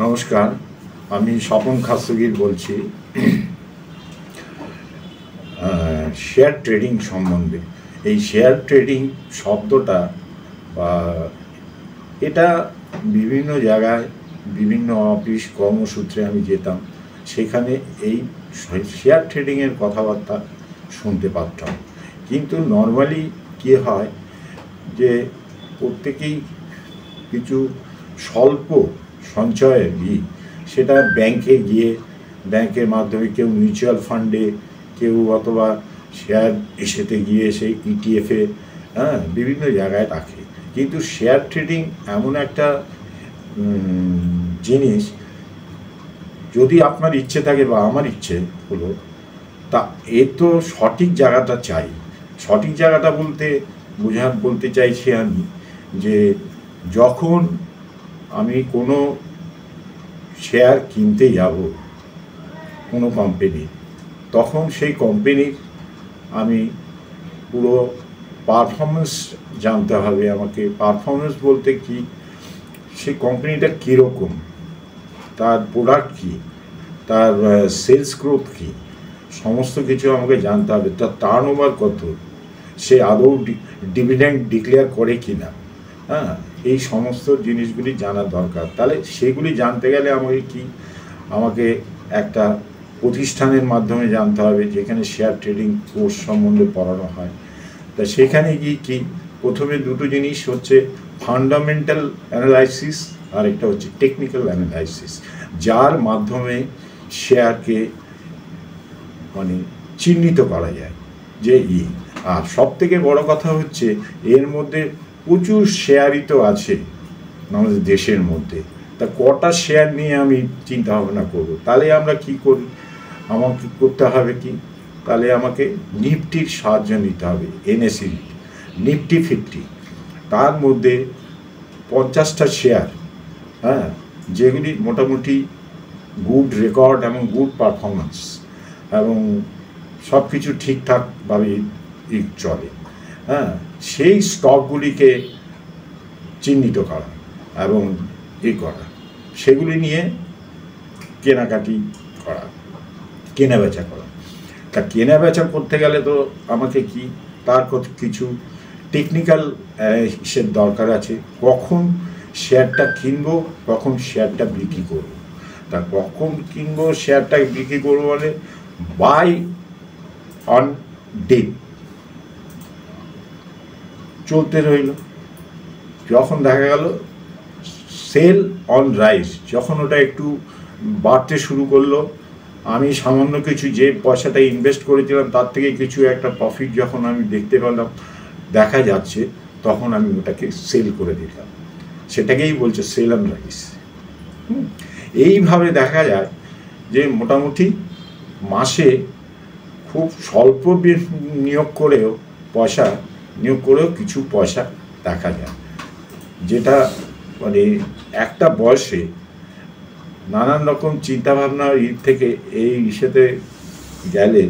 নমস্কার, আমি স্বপন খাসগির বলছি শেয়ার ট্রেডিং সম্বন্ধে। এই শেয়ার ট্রেডিং শব্দটা বা এটা বিভিন্ন জায়গায় বিভিন্ন অফিস কর্মসূত্রে আমি যেতাম, সেখানে এই শেয়ার ট্রেডিংয়ের কথাবার্তা শুনতে পারতাম। কিন্তু নর্মালি কী হয় যে প্রত্যেকেই কিছু স্বল্প সঞ্চয়ের সেটা ব্যাংকে গিয়ে ব্যাংকের মাধ্যমে কেউ মিউচুয়াল ফান্ডে, কেউ অথবা শেয়ার এসেতে গিয়ে সেই ইটিএফে বিভিন্ন জায়গায় রাখে। কিন্তু শেয়ার ট্রেডিং এমন একটা জিনিস, যদি আপনার ইচ্ছে থাকে বা আমার ইচ্ছে হলো, তা এ তো সঠিক জায়গাটা চাই। সঠিক জায়গাটা বলতে চাইছি আমি যে যখন আমি কোনো শেয়ার কিনতে যাব কোনো কোম্পানির, তখন সেই কোম্পানির আমি পুরো পারফরমেন্স জানতে হবে আমাকে। পারফরমেন্স বলতে কি, সেই কোম্পানিটা কীরকম, তার প্রোডাক্ট কী, তার সেলস গ্রোথ কী, সমস্ত কিছু আমাকে জানতে হবে। তার টার্নওভার কত, সে আদৌ ডিভিডেন্ড ডিক্লেয়ার করে কি না, এই সমস্ত জিনিসগুলি জানার দরকার। তাহলে সেগুলি জানতে গেলে আমাকে একটা প্রতিষ্ঠানের মাধ্যমে জানতে হবে যেখানে শেয়ার ট্রেডিং কোর্স সম্বন্ধে পড়ানো হয়। তা সেখানে গিয়ে কি প্রথমে দুটো জিনিস হচ্ছে ফান্ডামেন্টাল অ্যানালাইসিস আর একটা হচ্ছে টেকনিক্যাল অ্যানালাইসিস, যার মাধ্যমে শেয়ারকে চিহ্নিত করা যায় যে আর সব থেকে বড় কথা হচ্ছে এর মধ্যে প্রচুর শেয়ারই তো আছে আমাদের দেশের মধ্যে। তা কটা শেয়ার নিয়ে আমি চিন্তা ভাবনা করবো? তাহলে আমরা কি করি, আমাকে করতে হবে কি, তাহলে আমাকে নিফটির সাহায্য নিতে হবে। এনএসই নিফটি 50, তার মধ্যে 50টা শেয়ার, যেগুলি মোটামুটি গুড রেকর্ড এবং গুড পারফরমেন্স এবং সব কিছু ঠিকঠাকভাবে চলে, সেই স্টকগুলিকে চিহ্নিত করা এবং করা, সেগুলি নিয়ে কেনাকাটি করা, কেনাবেচা করা। তা কেনাবেচা করতে গেলে তো আমাকে তার কিছু টেকনিক্যাল হিসেব দরকার আছে। কখন শেয়ারটা কিনবো, কখন শেয়ারটা বিক্রি করবো। তা কখন কিনবো, শেয়ারটা বিক্রি করবো মানে বাই অন ডিপ চলতে রইল। যখন দেখা গেল সেল অন রাইজ, যখন ওটা একটু বাড়তে শুরু করলো, আমি সামান্য কিছু যে পয়সাটা ইনভেস্ট করেছিলাম তার থেকে কিছু একটা প্রফিট যখন আমি দেখতে পেলাম, দেখা যাচ্ছে, তখন আমি ওটাকে সেল করে দিলাম। সেটাকেই বলছে সেল অন রাইজ। এইভাবে দেখা যায় যে মোটামুটি মাসে খুব স্বল্প নিয়োগ করেও কিছু পয়সা দেখা যায়, যেটা একটা বয়সে নানান রকম চিন্তাভাবনা থেকে এই ইস্যুতে গেলে